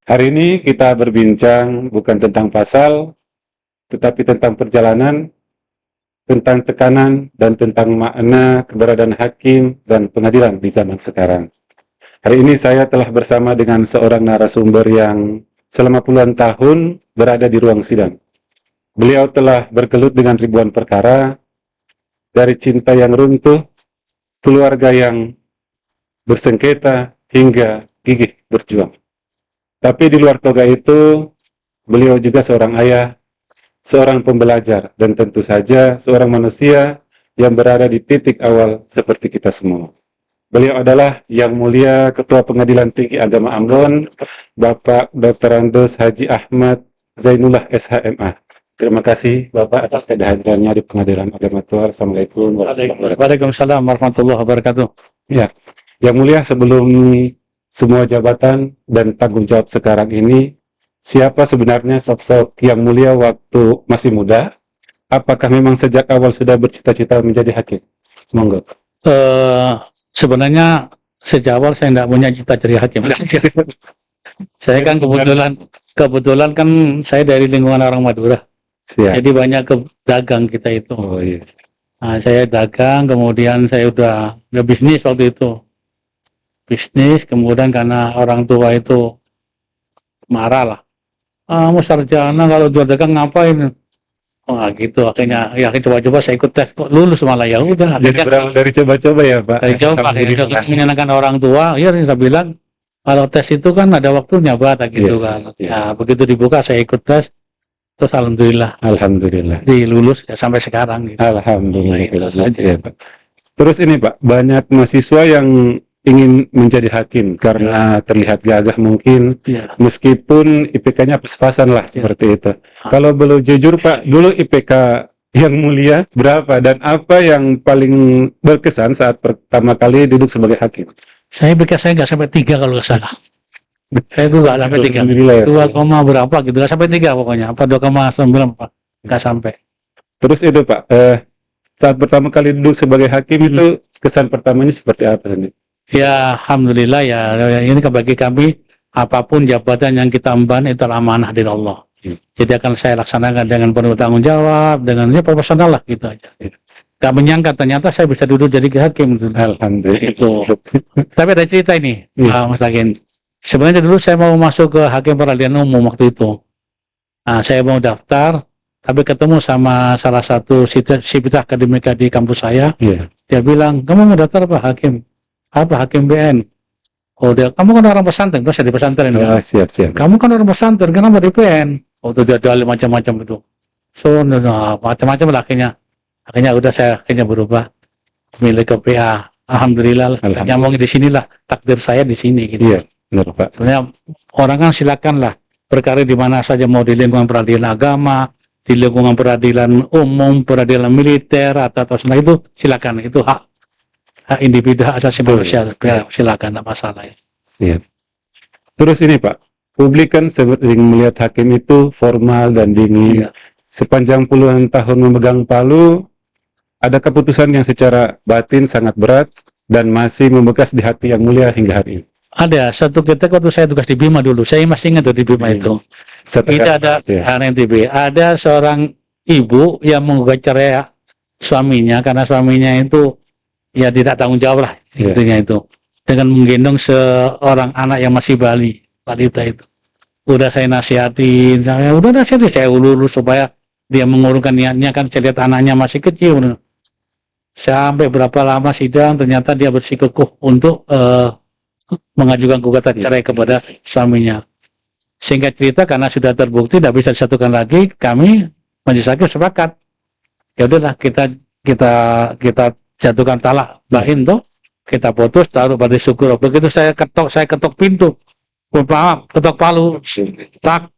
Hari ini kita berbincang bukan tentang pasal, tetapi tentang perjalanan, tentang tekanan, dan tentang makna keberadaan hakim dan pengadilan di zaman sekarang. Hari ini saya telah bersama dengan seorang narasumber yang selama puluhan tahun berada di ruang sidang. Beliau telah bergelut dengan ribuan perkara, dari cinta yang runtuh, keluarga yang bersengketa, hingga gigih berjuang. Tapi di luar toga itu, beliau juga seorang ayah, seorang pembelajar, dan tentu saja seorang manusia yang berada di titik awal seperti kita semua. Beliau adalah Yang Mulia Ketua Pengadilan Tinggi Agama Ambon, Bapak Dr. Andos Haji Ahmad Zainullah SHMA. Terima kasih Bapak atas kehadirannya di Pengadilan Agama Tuhan. Assalamualaikum warahmatullahi wabarakatuh. Waalaikumsalam warahmatullahi wabarakatuh. Ya, Yang Mulia, sebelum semua jabatan dan tanggung jawab sekarang ini, siapa sebenarnya sosok Yang Mulia waktu masih muda? Apakah memang sejak awal sudah bercita-cita menjadi hakim? Monggo. Sebenarnya sejak awal saya tidak punya cita jadi hakim. Saya kan kebetulan kan saya dari lingkungan orang Madura. Siap. Jadi banyak ke dagang kita itu. Oh iya. Nah, saya dagang, kemudian saya udah bisnis waktu itu. Bisnis, kemudian karena orang tua itu marah lah. Mau sarjana kalau jual dagang ngapain? Wah gitu, akhirnya ya coba-coba saya ikut tes, kok lulus malah, ya udah. Jadi berawal dari coba-coba ya Pak? Dari coba, akhirnya menyenangkan orang tua, ya saya bilang, kalau tes itu kan ada waktunya Pak, gitu Yes, kan. iya. Ya begitu dibuka saya ikut tes, terus alhamdulillah Alhamdulillah. dilulus ya sampai sekarang gitu. Alhamdulillah. Nah, itu saja. Ya, Pak. Terus ini Pak, banyak mahasiswa yang ingin menjadi hakim karena terlihat gagah mungkin, Ya. meskipun IPK-nya pas-pasan lah seperti itu. Kalau boleh jujur Pak, dulu IPK Yang Mulia berapa dan apa yang paling berkesan saat pertama kali duduk sebagai hakim? Saya pikir saya nggak sampai 3 kalau nggak salah. Saya itu nggak sampai 3, Alhamdulillah ya, 2, Pak. berapa gitu, nggak sampai 3 pokoknya, apa 2,9 Pak, nggak sampai. Terus itu Pak, saat pertama kali duduk sebagai hakim itu kesan pertamanya seperti apa sih? Ya alhamdulillah ya, ini bagi kami apapun jabatan yang kita emban itu adalah amanah dari Allah. Jadi akan saya laksanakan dengan penuh tanggung jawab, dengan ya profesional lah gitu aja. Gak menyangka ternyata saya bisa duduk jadi hakim. Alhamdulillah. Itu. Tapi ada cerita ini, Yes. Mas Lakin. Sebenarnya dulu saya mau masuk ke hakim peradilan umum waktu itu. Nah, saya mau daftar, tapi ketemu sama salah satu sivitas akademika di kampus saya. Iya. Dia bilang, kamu mau daftar apa hakim? Apa hakim BN? Oh dia, kamu kan orang pesantren, terus saya di pesantren. Ah, siap. Kamu kan orang pesantren, kenapa di PN? Oh itu dia dalil macam-macam itu. So macam-macam lah akhirnya udah saya berubah milik ke PA. Alhamdulillah, nyambung di sinilah takdir saya di sini gitu. Iya, benar Pak. Sebenarnya orang kan silakan lah berkarir di mana saja, mau di lingkungan peradilan agama, di lingkungan peradilan umum, peradilan militer atau itu silakan, itu hak individu, hak asasi manusia. Ya, silakan, tidak masalah ya. Siap. Terus ini Pak, publik kan sering melihat hakim itu formal dan dingin. Iya. Sepanjang puluhan tahun memegang palu, ada keputusan yang secara batin sangat berat dan masih membekas di hati Yang Mulia hingga hari ini. Ada satu ketika waktu saya tugas di Bima dulu, saya masih ingat di Bima itu. Itu ada HNTB, ada seorang ibu yang menggugat cerai suaminya karena suaminya itu ya tidak tanggung jawab lah intinya itu, dengan menggendong seorang anak yang masih balita itu. Udah saya nasihatin, saya ulur supaya dia mengurungkan niatnya, kan saya lihat anaknya masih kecil. Sampai berapa lama sidang, ternyata dia bersikukuh untuk mengajukan gugatan cerai kepada suaminya. Singkat cerita, karena sudah terbukti tidak bisa disatukan lagi, kami majelis hakim sepakat. Ya udahlah, kita jatuhkan talak bain tuh, kita putus, taruh pada syukur. Begitu saya ketok pintu, ketok palu, tak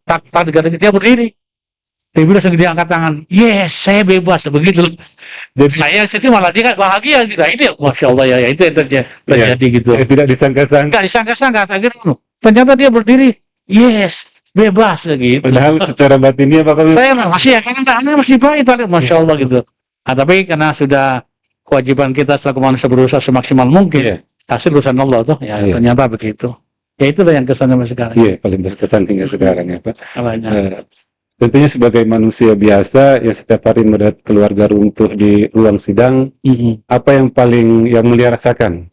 dia berdiri. Dia bilang langsung dia angkat tangan, yes, saya bebas, begitu. Jadi saya malah dia bahagia gitu. Ini masya Allah ya, itu yang terjadi gitu. Tidak disangka-sangka. Nggak disangka-sangka, ternyata dia berdiri, yes, bebas gitu. Padahal secara batinnya Bapak saya masih yakin anaknya masih baik, masya Allah gitu. Nah, tapi karena sudah kewajiban kita selaku manusia berusaha semaksimal mungkin, hasil urusan Allah tuh, ya ternyata begitu. Ya itulah yang kesan sampai sekarang. Iya, paling berkesan hingga sekarang ya Pak. Banyak. Tentunya sebagai manusia biasa yang setiap hari melihat keluarga runtuh di ruang sidang, apa yang paling yang mulia rasakan?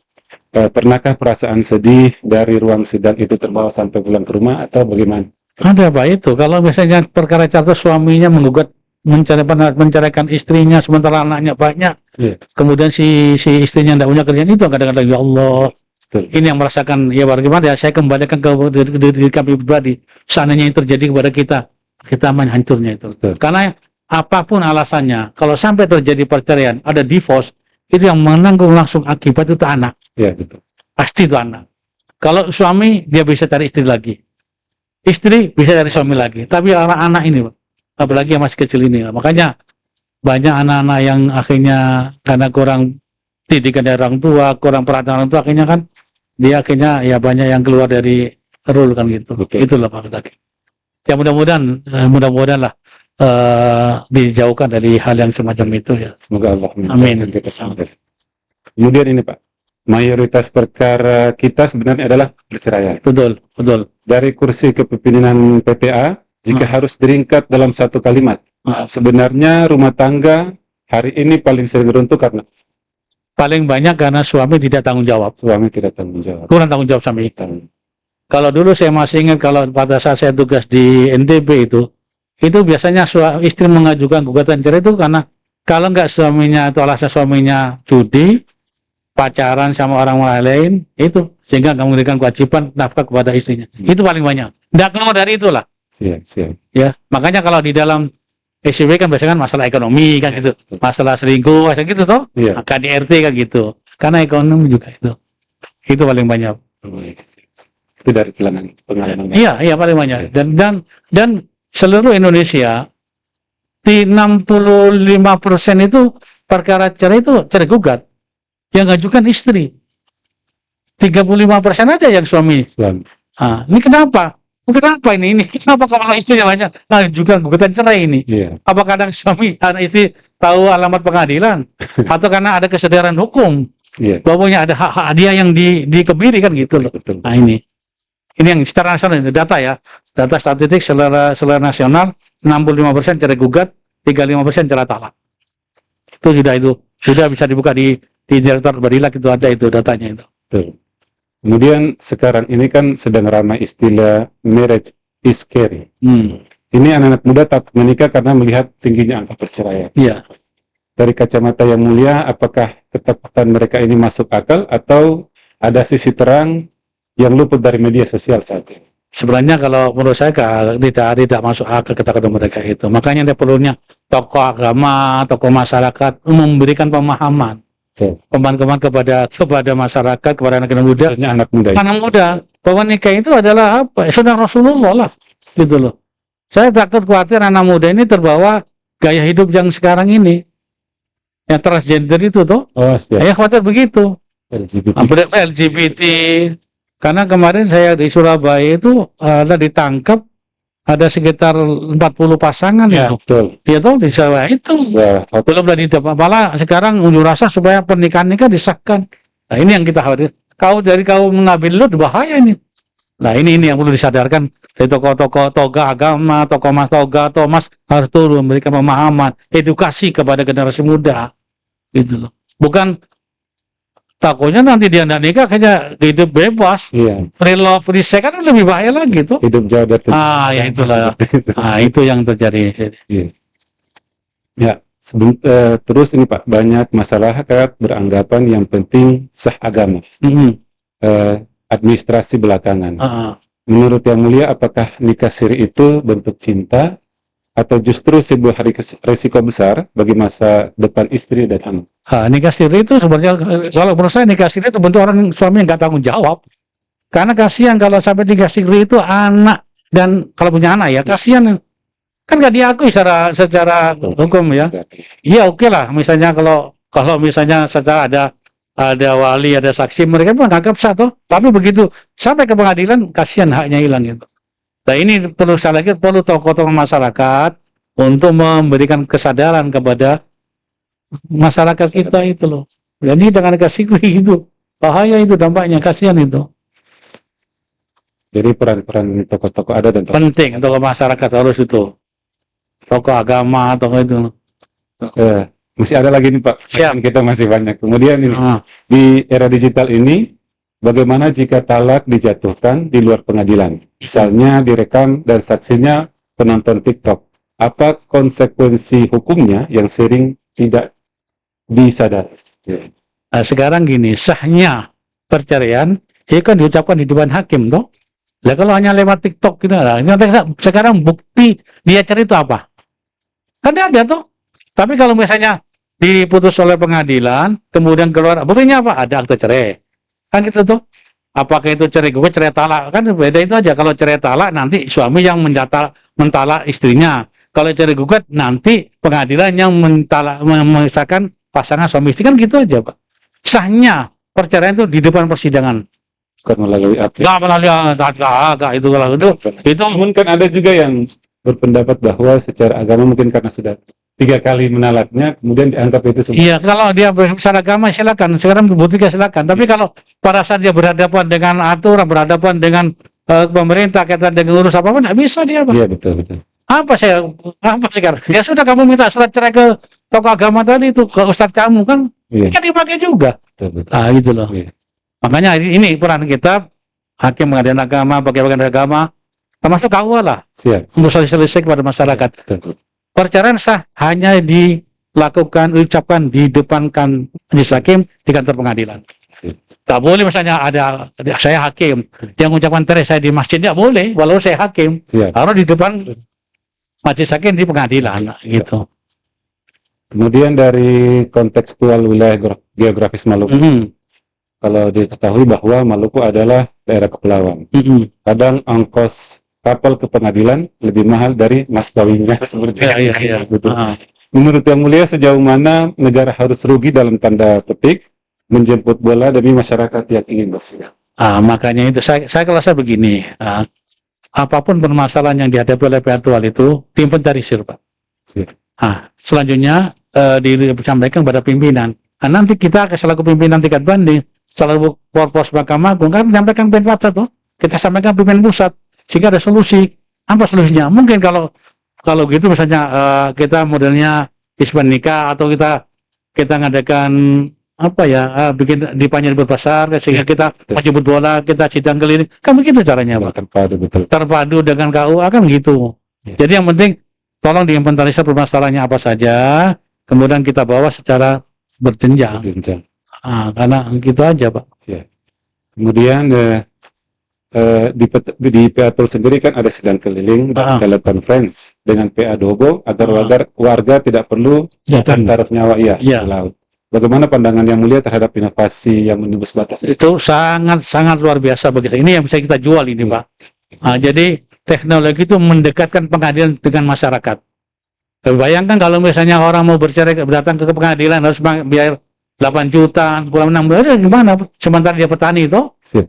Pernahkah perasaan sedih dari ruang sidang itu terbawa sampai pulang ke rumah atau bagaimana? Ada Pak itu. Kalau misalnya perkara carta suaminya menggugat menceraikan istrinya sementara anaknya banyak, kemudian si istrinya tidak punya kerjaan, itu kadang-kadang ya Allah. Betul. Ini yang merasakan ya bagaimana ya, saya kembalikan ke diri kami pribadi. Seandainya yang terjadi kepada kita main hancurnya itu. Betul. Karena apapun alasannya, kalau sampai terjadi perceraian, ada divorce, itu yang menanggung langsung akibat itu anak. Ya, betul. Pasti itu anak. Kalau suami dia bisa cari istri lagi, istri bisa cari suami lagi. Tapi anak ini, apalagi yang masih kecil ini, makanya banyak anak-anak yang akhirnya karena kurang didikan dari orang tua, kurang perhatian orang tua, akhirnya kan dia akhirnya ya banyak yang keluar dari rule kan gitu. Betul. Itulah Pak Lagi. Ya mudah-mudahan lah dijauhkan dari hal yang semacam itu ya. Semoga Allah Amin. menjadikan kita sukses. Kemudian ini Pak, mayoritas perkara kita sebenarnya adalah perceraian. Betul. Dari kursi kepemimpinan PTA, jika harus diringkat dalam satu kalimat, sebenarnya rumah tangga hari ini paling sering runtuh karena Paling banyak karena suami tidak tanggung jawab. suami tidak tanggung jawab. Kurang tanggung jawab suami. Kalau dulu saya masih ingat, kalau pada saat saya tugas di NTB itu biasanya istri mengajukan gugatan cerai itu karena kalau nggak suaminya atau alasan suaminya judi, pacaran sama orang lain, itu sehingga nggak memberikan kewajiban nafkah kepada istrinya. Itu paling banyak. Nggak keluar dari itulah. Siap. Ya, makanya kalau di dalam SCW kan biasanya kan masalah ekonomi kan gitu, masalah selingkuh, masalah gitu toh, Iya. KDRT kan gitu. Karena ekonomi juga itu paling banyak. Itu dari pengalaman. Iya paling banyak. Dan seluruh Indonesia di 65% itu perkara cerai itu cerai gugat. Yang ngajukan istri. 35% aja yang suami. Ini kenapa? Kenapa ini? Kenapa kalau istrinya banyak? Nah, juga gugatan cerai ini. Iya. Apa kadang suami dan istri tahu alamat pengadilan? Atau karena ada kesadaran hukum? Iya. Bahwanya ada hak-hak dia yang dikebiri kan gitu loh. Betul. Nah ini yang secara nasional, data ya. Data statistik secara nasional, 65% cerai gugat, 35% cerai talak. Itu sudah bisa dibuka di Direktorat Badilak, itu ada itu datanya itu. Betul. Kemudian sekarang ini kan sedang ramai istilah marriage is scary. Ini anak-anak muda tak menikah karena melihat tingginya angka perceraian. Iya. Dari kacamata yang mulia, apakah ketakutan mereka ini masuk akal atau ada sisi terang yang luput dari media sosial saat ini? Sebenarnya kalau menurut saya tidak masuk akal ketakutan mereka itu. Makanya ada perlunya tokoh agama, tokoh masyarakat memberikan pemahaman. Pemahaman kepada masyarakat, kepada anak muda. Khususnya anak muda. Anak muda, bahwa nikah itu adalah apa? Sunnah Rasulullah lah, gitu loh. Saya takut khawatir anak muda ini terbawa gaya hidup yang sekarang ini, yang transgender itu tuh. Saya khawatir begitu. LGBT. Karena kemarin saya di Surabaya itu ada ditangkap, ada sekitar 40 pasangan ya, itu. Betul. Ya tuh di Surabaya itu. Belum dari malah sekarang unjuk rasa supaya pernikahan disahkan. Nah ini yang kita khawatir. Dari kaum Nabi Lut bahaya ini. Nah ini yang perlu disadarkan dari tokoh-tokoh toga agama, tokoh mas toga, Thomas harus turun memberikan pemahaman, edukasi kepada generasi muda. Gitu loh. Bukan takutnya nanti dia tidak nikah hanya hidup bebas. Iya. Free love, free sex kan lebih bahaya lagi tuh. Hidup jauh dari ya itulah. Itu yang terjadi. Iya. Ya, terus ini Pak, banyak masyarakat beranggapan yang penting sah agama. Administrasi belakangan. Menurut Yang Mulia, apakah nikah siri itu bentuk cinta atau justru sebuah risiko besar bagi masa depan istri dan anak? Nikah siri itu sebenarnya, kalau menurut saya nikah siri itu bentuk orang suami yang nggak tanggung jawab. Karena kasihan kalau sampai nikah siri itu anak, dan kalau punya anak ya kasihan, kan nggak diakui secara hukum ya. Iya oke lah, misalnya kalau misalnya secara ada wali, ada saksi, mereka pun anggap sah toh. Tapi begitu sampai ke pengadilan, kasihan haknya hilang gitu. Nah ini perlu tokoh-tokoh masyarakat untuk memberikan kesadaran kepada masyarakat kita itu loh. Jadi dengan kasih itu bahaya, itu dampaknya, kasihan itu. Jadi peran-peran tokoh-tokoh adat dan penting untuk masyarakat harus itu. Tokoh agama, tokoh itu. masih ada lagi nih Pak. Siap. Kita masih banyak. Kemudian ini Ah, di era digital ini, bagaimana jika talak dijatuhkan di luar pengadilan? Misalnya direkam dan saksinya penonton TikTok. Apa konsekuensi hukumnya yang sering tidak disadari? Nah, sekarang gini, sahnya perceraian itu kan diucapkan di depan hakim toh. Lah kalau hanya lewat TikTok gitu, nah, ini sekarang bukti dia cerai itu apa? Kan ada tuh. Tapi kalau misalnya diputus oleh pengadilan, kemudian keluar buktinya apa? Ada akte cerai. Kan gitu tuh. Apakah itu cerai gugat, cerai talak? Kan beda itu aja. Kalau cerai talak nanti suami yang mentalak istrinya. Kalau cerai gugat nanti pengadilan yang memisahkan pasangan suami istri, kan gitu aja, Pak. Sahnya perceraian itu di depan persidangan. Bukan melalui aplikasi. Nggak melalui agak itu kalau itu Namun kan ada juga yang berpendapat bahwa secara agama mungkin karena sudah 3 kali menalaknya, kemudian dianggap itu sebagai iya, kalau dia berusaha agama silakan. Sekarang buktikan silakan. Tapi kalau pada saat dia berhadapan dengan aturan, berhadapan dengan pemerintah, kaitan dengan urus apa pun, nggak bisa dia, Pak. Iya, betul. Apa sekarang? Ya sudah, kamu minta surat cerai ke tokoh agama tadi itu, ke ustadz kamu kan, Iya, kan dipakai juga. betul. Ah, gitu loh. Iya. Makanya ini peran kita, hakim pengadilan agama, pegawai agama, termasuk KUA lah, Siap. untuk sosialisasi kepada masyarakat. Betul. Perceraian sah hanya diucapkan di depan majelis hakim di kantor pengadilan. Tak boleh misalnya ada saya hakim yang mengucapkan cerai saya di masjid, tidak boleh, walau saya hakim. Siap. Harus di depan majelis hakim di pengadilan, gitu. Kemudian dari kontekstual wilayah geografis Maluku, kalau diketahui bahwa Maluku adalah daerah kepulauan. Kadang ongkos kapal ke pengadilan lebih mahal dari mas kawinnya seperti Iya. betul. Menurut Yang Mulia, sejauh mana negara harus rugi dalam tanda petik menjemput bola demi masyarakat yang ingin bersidang? Makanya itu saya kalau saya begini, apapun permasalahan yang dihadapi oleh pihak aktual itu diinventarisir, Pak. Siap. Selanjutnya disampaikan kepada pimpinan. Nanti kita selaku pimpinan tingkat banding, selalu pos Mahkamah Agung kan menyampaikan pendapat tuh, kita sampaikan pimpinan pusat sehingga ada solusi. Apa solusinya? Mungkin kalau gitu misalnya kita modelnya isbat nikah atau kita ngadakan apa ya, bikin di Panjang Pasar sehingga kita menjemput bola, kita sidang keliling, kan begitu caranya, Pak. Terpadu dengan KUA kan gitu. Jadi yang penting tolong diinventarisir permasalahannya apa saja, kemudian kita bawa secara berjenjang. Karena gitu aja, Pak. Kemudian di PA Tol sendiri kan ada sidang keliling dan telekonferensi dengan PA Dobo agar warga tidak perlu taruh nyawa di laut. Bagaimana pandangan Yang Mulia terhadap inovasi yang menembus batas itu? Sangat luar biasa begitu. Ini yang bisa kita jual ini, Pak. Jadi teknologi itu mendekatkan pengadilan dengan masyarakat. Bayangkan kalau misalnya orang mau bercerai datang ke pengadilan harus biar 8 juta, kurang 6 bulan, gimana? Sementara dia petani itu.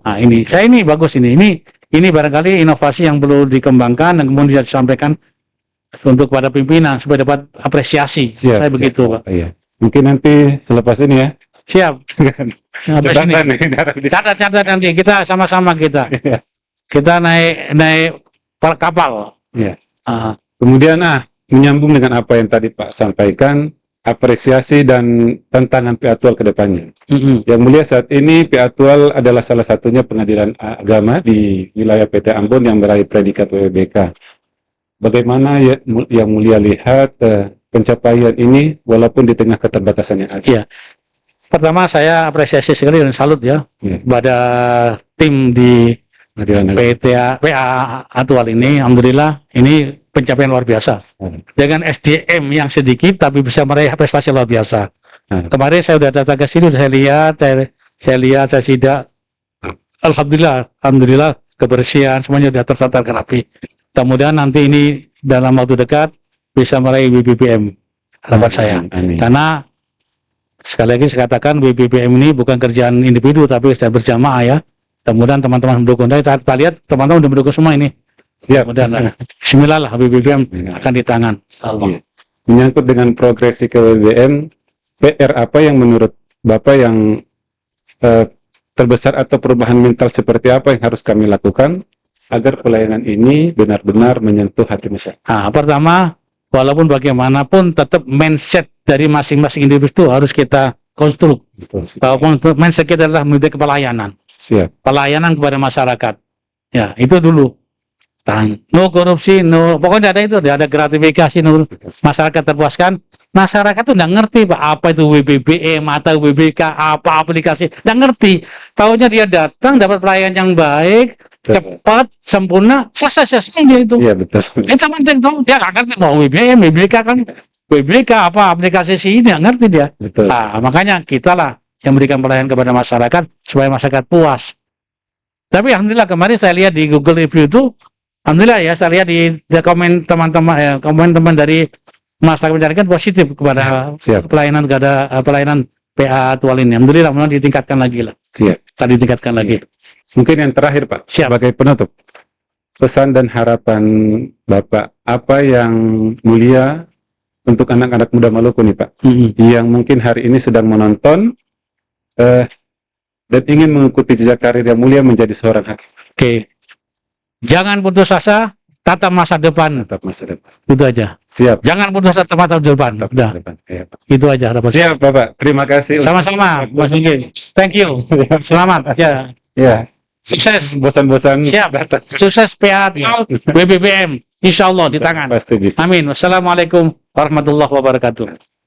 Ini bagus ini. Ini barangkali inovasi yang perlu dikembangkan dan kemudian disampaikan untuk pada pimpinan supaya dapat apresiasi. Saya begitu, Pak. Iya. Mungkin nanti selepas ini ya. Siap. Catat nanti kita sama-sama kita naik kapal. Iya. Kemudian menyambung dengan apa yang tadi Pak sampaikan, apresiasi dan tantangan PA Tual ke depannya. Yang Mulia, saat ini PA Tual adalah salah satunya pengadilan agama di wilayah PT Ambon yang meraih predikat WWBK. Bagaimana Yang Mulia lihat pencapaian ini walaupun di tengah keterbatasan yang ada? Iya. Pertama saya apresiasi sekali dan salut pada tim di PA Atual ini. Alhamdulillah ini pencapaian luar biasa. Dengan SDM yang sedikit tapi bisa meraih prestasi luar biasa. Kemarin saya sudah datang ke sini, saya lihat, saya sidak. Alhamdulillah kebersihan semuanya sudah tertata rapi. Kemudian nanti ini dalam waktu dekat bisa meraih BPPM, harapan saya. Karena sekali lagi saya katakan BPPM ini bukan kerjaan individu tapi sudah berjamaah ya. Kemudian teman-teman mendukung. Kita lihat teman-teman sudah mendukung semua ini. Siap. Kemudian bismillah lah BPPM akan di tangan. Iya. Menyangkut dengan progresi ke BBM, PR apa yang menurut Bapak yang terbesar atau perubahan mental seperti apa yang harus kami lakukan agar pelayanan ini benar-benar menyentuh hati masyarakat? Nah, pertama, walaupun bagaimanapun tetap mindset dari masing-masing individu itu harus kita konstruk. Betul. Bahwa mindset kita adalah menjadi pelayanan. Siap. Pelayanan kepada masyarakat. Ya, itu dulu. No korupsi, no, pokoknya ada itu, ada gratifikasi, no, masyarakat terpuaskan. Masyarakat tuh nggak ngerti Pak, apa itu WBBM, atau WBK, apa aplikasi, nggak ngerti. Taunya dia datang dapat pelayanan yang baik, cepat, sempurna, selesai dia itu. Iya betul. Itu penting tuh, dia nggak ngerti mau WBM, WBK kan, WBK apa aplikasi sih ini nggak ngerti dia. Betul. Nah, makanya kita lah yang memberikan pelayanan kepada masyarakat supaya masyarakat puas. Tapi alhamdulillah kemarin saya lihat di Google Review itu, alhamdulillah ya, saya lihat di komen teman-teman, komen teman dari masyarakat masyarakat positif kepada Siap. pelayanan PA Tual ini. Alhamdulillah, memang ditingkatkan lagi lah. Siap. Tadi ditingkatkan lagi. Mungkin yang terakhir Pak, Siap. sebagai penutup, pesan dan harapan Bapak, apa yang mulia untuk anak-anak muda Maluku nih Pak, yang mungkin hari ini sedang menonton dan ingin mengikuti jejak karir yang mulia menjadi seorang hakim. Oke. Jangan putus asa, tatap masa depan. Tetap masa depan. Itu aja. Siap. Jangan putus asa, tatap masa depan. Tetap Udah. masa depan. Ya, Pak. Itu aja harapan. Siap Bapak. Terima kasih. Sama-sama, Mas Inggi. Thank you. Selamat. Ya. Ya. Sukses. Bosan-bosan. Siap. datang. Sukses PA Tual, WBBM. Insya Allah di tangan. Pasti bisa. Amin. Wassalamualaikum warahmatullahi wabarakatuh.